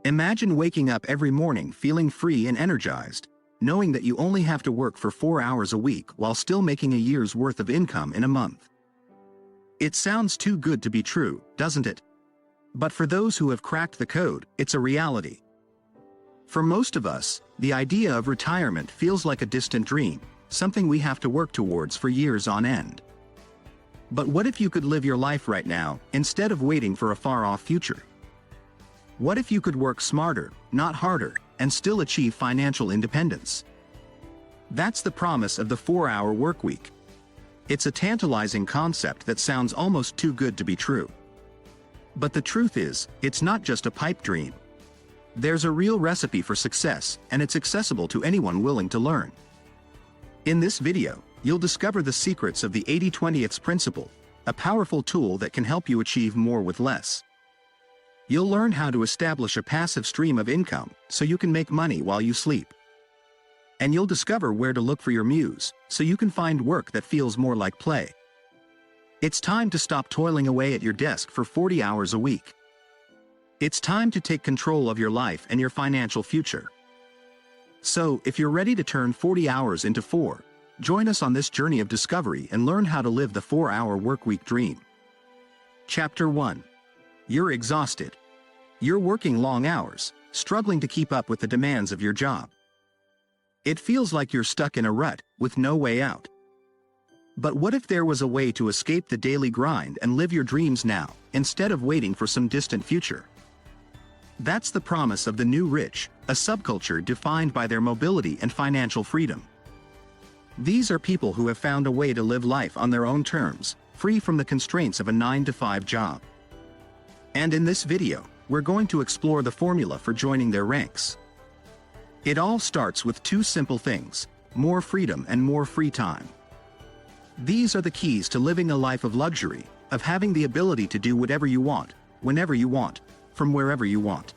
Imagine waking up every morning feeling free and energized, knowing that you only have to work for 4 hours a week while still making a year's worth of income in a month. It sounds too good to be true, doesn't it? But for those who have cracked the code, it's a reality. For most of us, the idea of retirement feels like a distant dream, something we have to work towards for years on end. But what if you could live your life right now, instead of waiting for a far-off future? What if you could work smarter, not harder, and still achieve financial independence? That's the promise of the 4-hour workweek. It's a tantalizing concept that sounds almost too good to be true. But the truth is, it's not just a pipe dream. There's a real recipe for success, and it's accessible to anyone willing to learn. In this video, you'll discover the secrets of the 80-20 principle, a powerful tool that can help you achieve more with less. You'll learn how to establish a passive stream of income so you can make money while you sleep. And you'll discover where to look for your muse so you can find work that feels more like play. It's time to stop toiling away at your desk for 40 hours a week. It's time to take control of your life and your financial future. So, if you're ready to turn 40 hours into 4, join us on this journey of discovery and learn how to live the 4-hour workweek dream. Chapter 1. You're exhausted. You're working long hours, struggling to keep up with the demands of your job. It feels like you're stuck in a rut, with no way out. But what if there was a way to escape the daily grind and live your dreams now, instead of waiting for some distant future? That's the promise of the new rich, a subculture defined by their mobility and financial freedom. These are people who have found a way to live life on their own terms, free from the constraints of a 9-to-5 job. And in this video, we're going to explore the formula for joining their ranks. It all starts with 2 simple things: more freedom and more free time. These are the keys to living a life of luxury, of having the ability to do whatever you want, whenever you want, from wherever you want.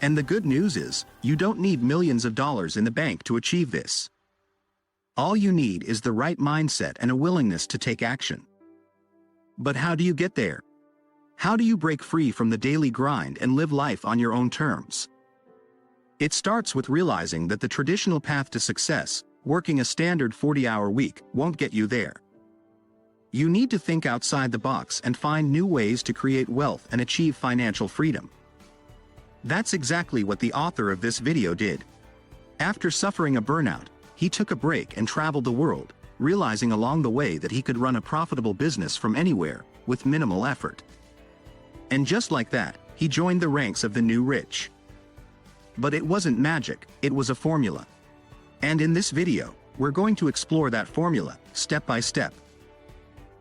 And the good news is, you don't need millions of dollars in the bank to achieve this. All you need is the right mindset and a willingness to take action. But how do you get there? How do you break free from the daily grind and live life on your own terms? It starts with realizing that the traditional path to success, working a standard 40-hour week, won't get you there. You need to think outside the box and find new ways to create wealth and achieve financial freedom. That's exactly what the author of this video did. After suffering a burnout, he took a break and traveled the world, realizing along the way that he could run a profitable business from anywhere, with minimal effort. And just like that, he joined the ranks of the new rich. But it wasn't magic, it was a formula. And in this video, we're going to explore that formula, step by step.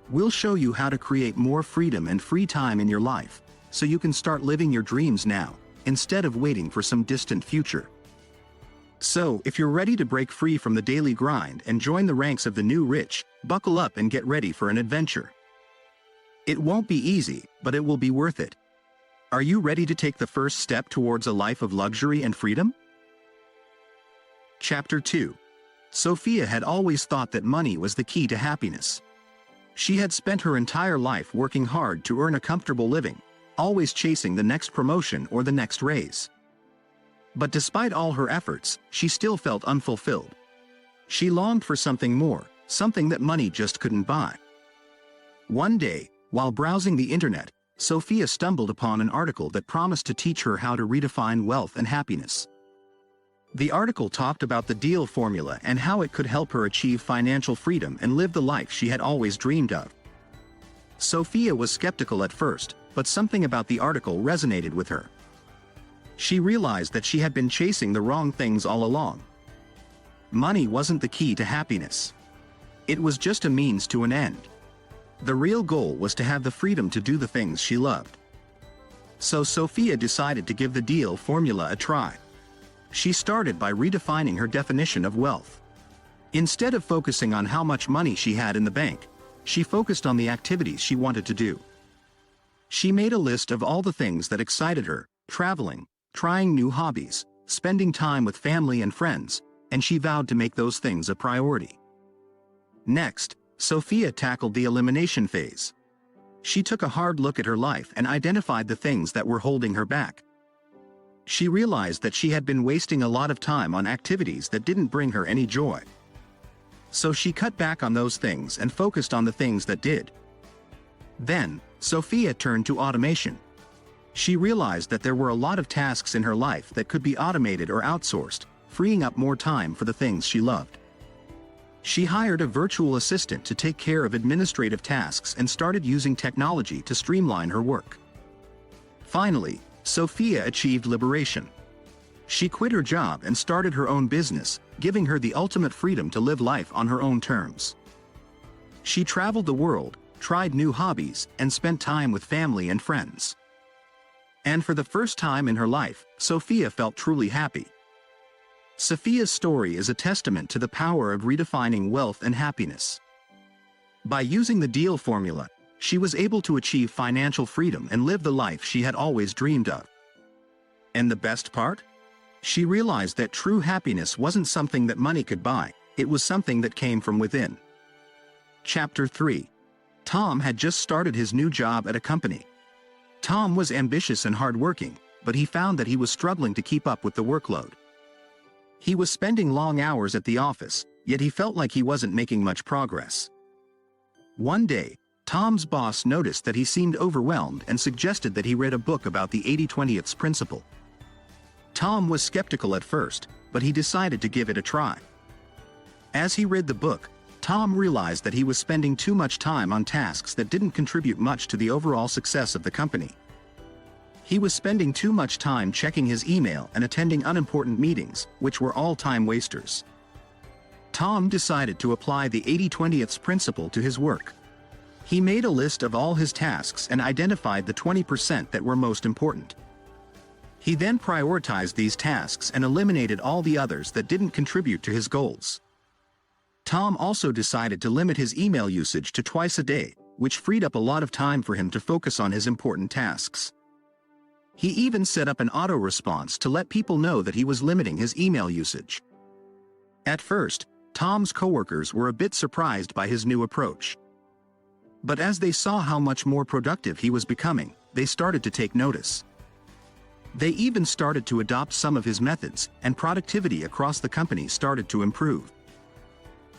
We'll show you how to create more freedom and free time in your life, so you can start living your dreams now, instead of waiting for some distant future. So, if you're ready to break free from the daily grind and join the ranks of the new rich, buckle up and get ready for an adventure. It won't be easy, but it will be worth it. Are you ready to take the first step towards a life of luxury and freedom? Chapter 2. Sophia had always thought that money was the key to happiness. She had spent her entire life working hard to earn a comfortable living, always chasing the next promotion or the next raise. But despite all her efforts, she still felt unfulfilled. She longed for something more, something that money just couldn't buy. One day, while browsing the internet, Sophia stumbled upon an article that promised to teach her how to redefine wealth and happiness. The article talked about the deal formula and how it could help her achieve financial freedom and live the life she had always dreamed of. Sophia was skeptical at first, but something about the article resonated with her. She realized that she had been chasing the wrong things all along. Money wasn't the key to happiness. It was just a means to an end. The real goal was to have the freedom to do the things she loved. So Sophia decided to give the deal formula a try. She started by redefining her definition of wealth. Instead of focusing on how much money she had in the bank, she focused on the activities she wanted to do. She made a list of all the things that excited her: traveling, trying new hobbies, spending time with family and friends, and she vowed to make those things a priority. Next, Sophia tackled the elimination phase. She took a hard look at her life and identified the things that were holding her back. She realized that she had been wasting a lot of time on activities that didn't bring her any joy. So she cut back on those things and focused on the things that did. Then, Sophia turned to automation. She realized that there were a lot of tasks in her life that could be automated or outsourced, freeing up more time for the things she loved. She hired a virtual assistant to take care of administrative tasks and started using technology to streamline her work. Finally, Sophia achieved liberation. She quit her job and started her own business, giving her the ultimate freedom to live life on her own terms. She traveled the world, tried new hobbies, and spent time with family and friends. And for the first time in her life, Sophia felt truly happy. Sophia's story is a testament to the power of redefining wealth and happiness. By using the DEAL formula, she was able to achieve financial freedom and live the life she had always dreamed of. And the best part? She realized that true happiness wasn't something that money could buy, it was something that came from within. Chapter 3. Tom had just started his new job at a company. Tom was ambitious and hardworking, but he found that he was struggling to keep up with the workload. He was spending long hours at the office, yet he felt like he wasn't making much progress. One day, Tom's boss noticed that he seemed overwhelmed and suggested that he read a book about the 80-20 principle. Tom was skeptical at first, but he decided to give it a try. As he read the book, Tom realized that he was spending too much time on tasks that didn't contribute much to the overall success of the company. He was spending too much time checking his email and attending unimportant meetings, which were all time wasters. Tom decided to apply the 80-20 principle to his work. He made a list of all his tasks and identified the 20% that were most important. He then prioritized these tasks and eliminated all the others that didn't contribute to his goals. Tom also decided to limit his email usage to twice a day, which freed up a lot of time for him to focus on his important tasks. He even set up an auto-response to let people know that he was limiting his email usage. At first, Tom's coworkers were a bit surprised by his new approach. But as they saw how much more productive he was becoming, they started to take notice. They even started to adopt some of his methods, and productivity across the company started to improve.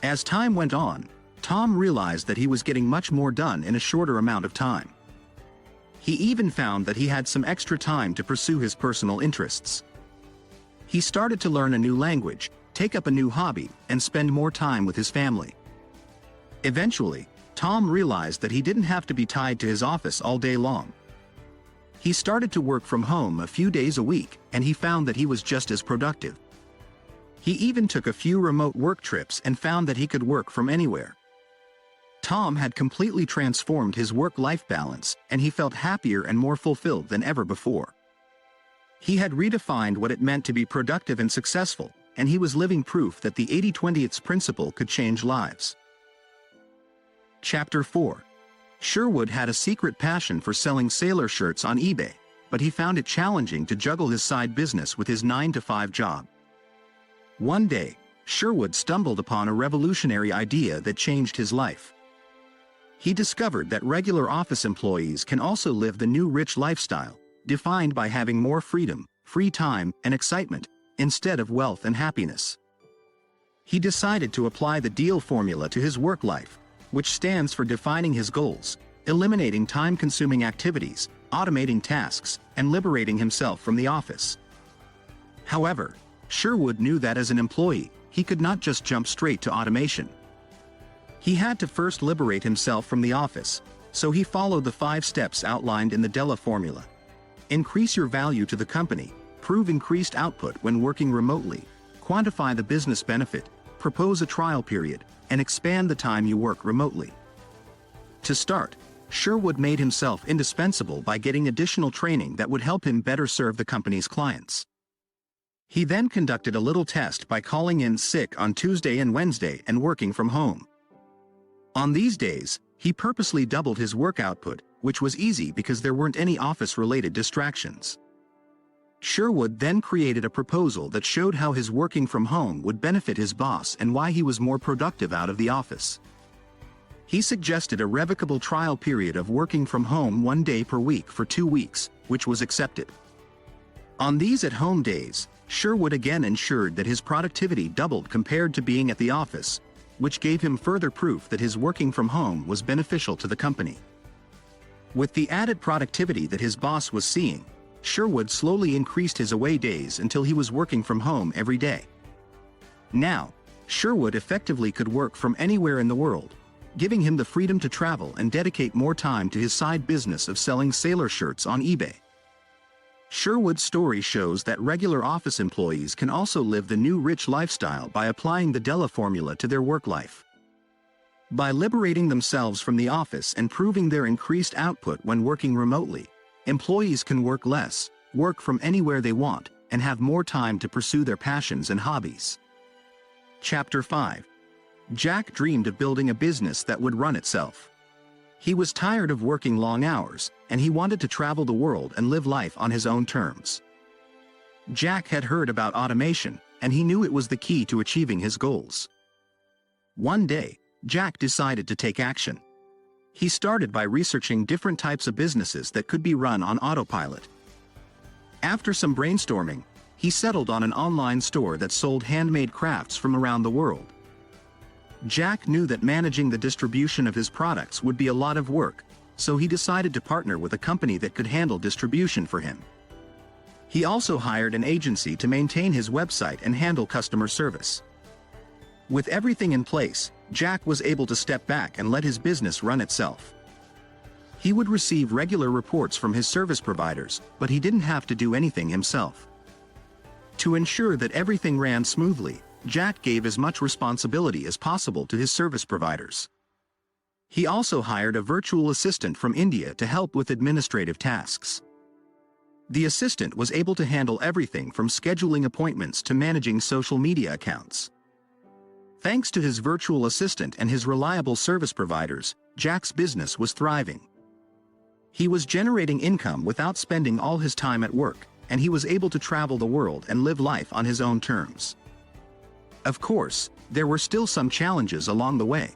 As time went on, Tom realized that he was getting much more done in a shorter amount of time. He even found that he had some extra time to pursue his personal interests. He started to learn a new language, take up a new hobby, and spend more time with his family. Eventually, Tom realized that he didn't have to be tied to his office all day long. He started to work from home a few days a week, and he found that he was just as productive. He even took a few remote work trips and found that he could work from anywhere. Tom had completely transformed his work-life balance, and he felt happier and more fulfilled than ever before. He had redefined what it meant to be productive and successful, and he was living proof that the 80-20 principle could change lives. Chapter 4. Sherwood had a secret passion for selling sailor shirts on eBay, but he found it challenging to juggle his side business with his 9-to-5 job. One day, Sherwood stumbled upon a revolutionary idea that changed his life. He discovered that regular office employees can also live the new rich lifestyle, defined by having more freedom, free time, and excitement, instead of wealth and happiness. He decided to apply the DEAL formula to his work life, which stands for defining his goals, eliminating time-consuming activities, automating tasks, and liberating himself from the office. However, Sherwood knew that as an employee, he could not just jump straight to automation. He had to first liberate himself from the office, so he followed the 5 steps outlined in the DELA formula. Increase your value to the company, prove increased output when working remotely, quantify the business benefit, propose a trial period, and expand the time you work remotely. To start, Sherwood made himself indispensable by getting additional training that would help him better serve the company's clients. He then conducted a little test by calling in sick on Tuesday and Wednesday and working from home. On these days, he purposely doubled his work output, which was easy because there weren't any office-related distractions. Sherwood then created a proposal that showed how his working from home would benefit his boss and why he was more productive out of the office. He suggested a revocable trial period of working from home 1 day per week for 2 weeks, which was accepted. On these at-home days, Sherwood again ensured that his productivity doubled compared to being at the office, which gave him further proof that his working from home was beneficial to the company. With the added productivity that his boss was seeing, Sherwood slowly increased his away days until he was working from home every day. Now, Sherwood effectively could work from anywhere in the world, giving him the freedom to travel and dedicate more time to his side business of selling sailor shirts on eBay. Sherwood's story shows that regular office employees can also live the new rich lifestyle by applying the Della formula to their work life. By liberating themselves from the office and proving their increased output when working remotely, employees can work less, work from anywhere they want, and have more time to pursue their passions and hobbies. Chapter 5. Jack dreamed of building a business that would run itself. He was tired of working long hours, and he wanted to travel the world and live life on his own terms. Jack had heard about automation, and he knew it was the key to achieving his goals. One day, Jack decided to take action. He started by researching different types of businesses that could be run on autopilot. After some brainstorming, he settled on an online store that sold handmade crafts from around the world. Jack knew that managing the distribution of his products would be a lot of work, so he decided to partner with a company that could handle distribution for him. He also hired an agency to maintain his website and handle customer service. With everything in place, Jack was able to step back and let his business run itself. He would receive regular reports from his service providers, but he didn't have to do anything himself. To ensure that everything ran smoothly, Jack gave as much responsibility as possible to his service providers. He also hired a virtual assistant from India to help with administrative tasks. The assistant was able to handle everything from scheduling appointments to managing social media accounts. Thanks to his virtual assistant and his reliable service providers, Jack's business was thriving. He was generating income without spending all his time at work, and he was able to travel the world and live life on his own terms. Of course, there were still some challenges along the way.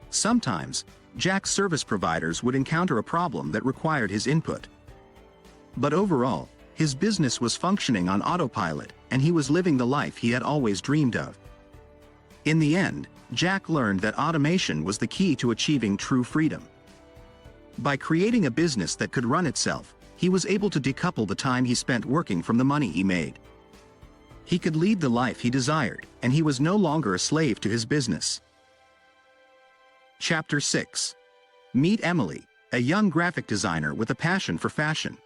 Sometimes, Jack's service providers would encounter a problem that required his input. But overall, his business was functioning on autopilot, and he was living the life he had always dreamed of. In the end, Jack learned that automation was the key to achieving true freedom. By creating a business that could run itself, he was able to decouple the time he spent working from the money he made. He could lead the life he desired, and he was no longer a slave to his business. Chapter 6. Meet Emily, a young graphic designer with a passion for fashion.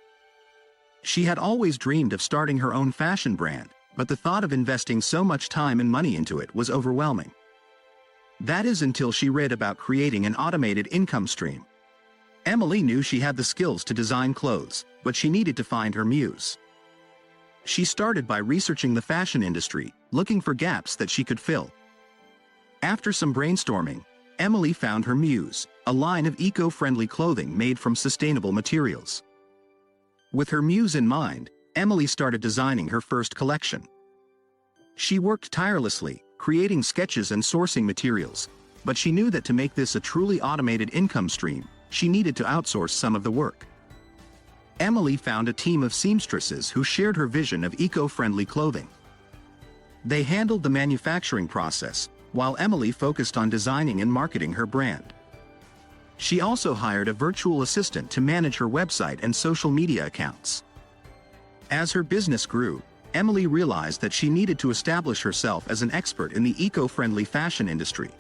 She had always dreamed of starting her own fashion brand, but the thought of investing so much time and money into it was overwhelming. That is until she read about creating an automated income stream. Emily knew she had the skills to design clothes, but she needed to find her muse. She started by researching the fashion industry, looking for gaps that she could fill. After some brainstorming, Emily found her muse, a line of eco-friendly clothing made from sustainable materials. With her muse in mind, Emily started designing her first collection. She worked tirelessly, creating sketches and sourcing materials, but she knew that to make this a truly automated income stream, she needed to outsource some of the work. Emily found a team of seamstresses who shared her vision of eco-friendly clothing. They handled the manufacturing process, while Emily focused on designing and marketing her brand. She also hired a virtual assistant to manage her website and social media accounts. As her business grew, Emily realized that she needed to establish herself as an expert in the eco-friendly fashion industry.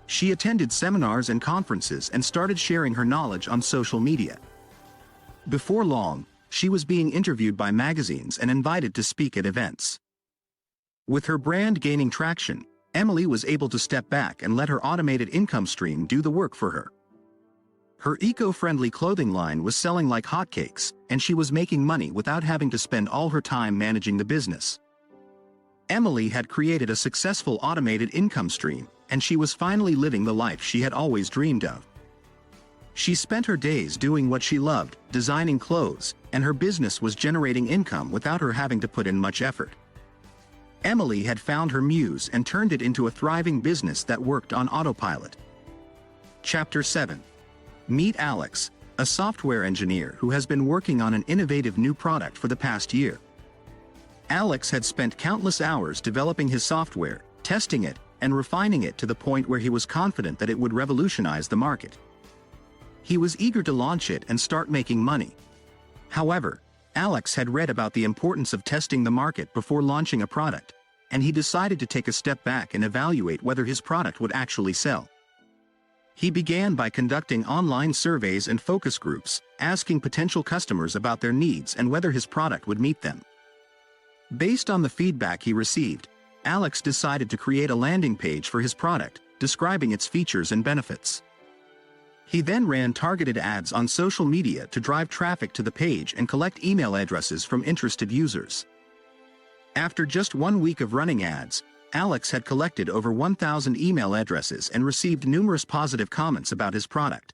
She attended seminars and conferences and started sharing her knowledge on social media. Before long, she was being interviewed by magazines and invited to speak at events. With her brand gaining traction, Emily was able to step back and let her automated income stream do the work for her. Her eco-friendly clothing line was selling like hotcakes, and she was making money without having to spend all her time managing the business. Emily had created a successful automated income stream, and she was finally living the life she had always dreamed of. She spent her days doing what she loved, designing clothes, and her business was generating income without her having to put in much effort. Emily had found her muse and turned it into a thriving business that worked on autopilot. Chapter 7. Meet Alex, a software engineer who has been working on an innovative new product for the past year. Alex had spent countless hours developing his software, testing it, and refining it to the point where he was confident that it would revolutionize the market. He was eager to launch it and start making money. However, Alex had read about the importance of testing the market before launching a product, and he decided to take a step back and evaluate whether his product would actually sell. He began by conducting online surveys and focus groups, asking potential customers about their needs and whether his product would meet them. Based on the feedback he received, Alex decided to create a landing page for his product, describing its features and benefits. He then ran targeted ads on social media to drive traffic to the page and collect email addresses from interested users. After just 1 week of running ads, Alex had collected over 1,000 email addresses and received numerous positive comments about his product.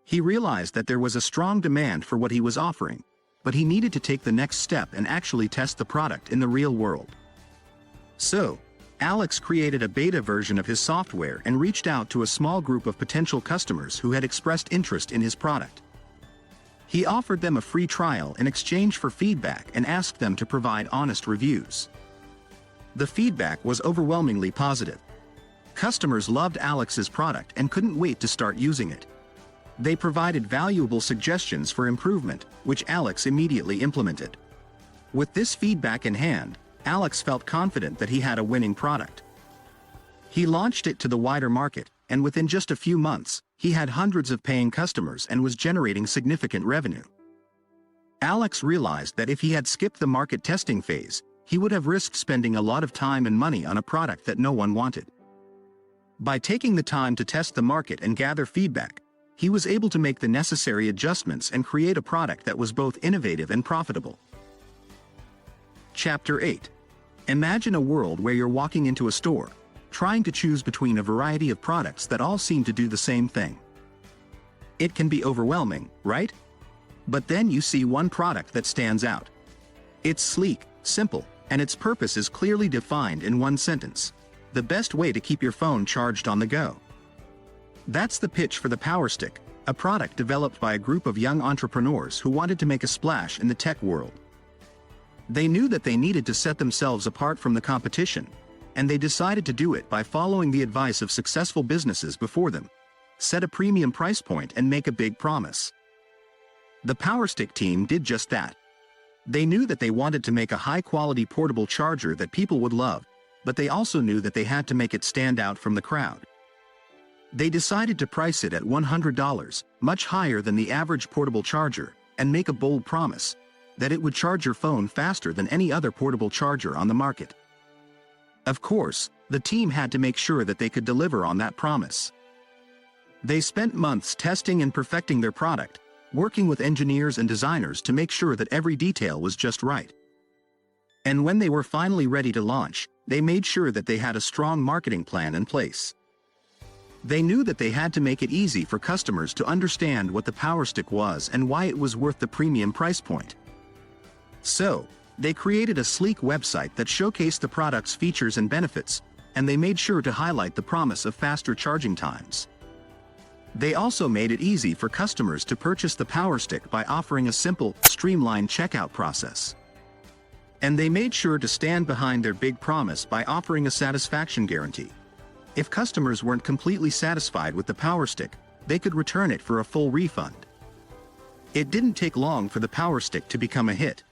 He realized that there was a strong demand for what he was offering, but he needed to take the next step and actually test the product in the real world. So, Alex created a beta version of his software and reached out to a small group of potential customers who had expressed interest in his product. He offered them a free trial in exchange for feedback and asked them to provide honest reviews. The feedback was overwhelmingly positive. Customers loved Alex's product and couldn't wait to start using it. They provided valuable suggestions for improvement, which Alex immediately implemented. With this feedback in hand, Alex felt confident that he had a winning product. He launched it to the wider market, and within just a few months, he had hundreds of paying customers and was generating significant revenue. Alex realized that if he had skipped the market testing phase, he would have risked spending a lot of time and money on a product that no one wanted. By taking the time to test the market and gather feedback, he was able to make the necessary adjustments and create a product that was both innovative and profitable. Chapter 8. Imagine a world where you're walking into a store, trying to choose between a variety of products that all seem to do the same thing. It can be overwhelming, right? But then you see one product that stands out. It's sleek, simple, and its purpose is clearly defined in one sentence: the best way to keep your phone charged on the go. That's the pitch for the Power Stick, a product developed by a group of young entrepreneurs who wanted to make a splash in the tech world. They knew that they needed to set themselves apart from the competition, and they decided to do it by following the advice of successful businesses before them: set a premium price point and make a big promise. The Power Stick team did just that. They knew that they wanted to make a high-quality portable charger that people would love, but they also knew that they had to make it stand out from the crowd. They decided to price it at $100, much higher than the average portable charger, and make a bold promise that it would charge your phone faster than any other portable charger on the market. Of course, the team had to make sure that they could deliver on that promise. They spent months testing and perfecting their product, working with engineers and designers to make sure that every detail was just right. And when they were finally ready to launch, they made sure that they had a strong marketing plan in place. They knew that they had to make it easy for customers to understand what the Power Stick was and why it was worth the premium price point. So, they created a sleek website that showcased the product's features and benefits, and they made sure to highlight the promise of faster charging times. They also made it easy for customers to purchase the Power Stick by offering a simple, streamlined checkout process. And they made sure to stand behind their big promise by offering a satisfaction guarantee. If customers weren't completely satisfied with the Power Stick, they could return it for a full refund. It didn't take long for the Power Stick to become a hit.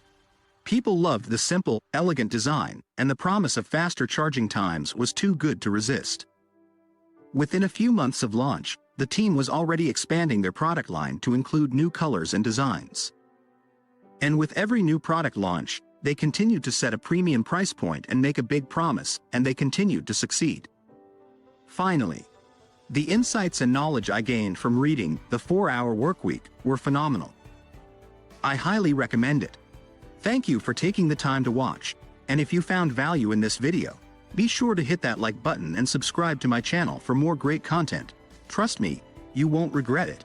People loved the simple, elegant design, and the promise of faster charging times was too good to resist. Within a few months of launch, the team was already expanding their product line to include new colors and designs. And with every new product launch, they continued to set a premium price point and make a big promise, and they continued to succeed. Finally, the insights and knowledge I gained from reading The 4-Hour Workweek were phenomenal. I highly recommend it. Thank you for taking the time to watch, and if you found value in this video, be sure to hit that like button and subscribe to my channel for more great content. Trust me, you won't regret it.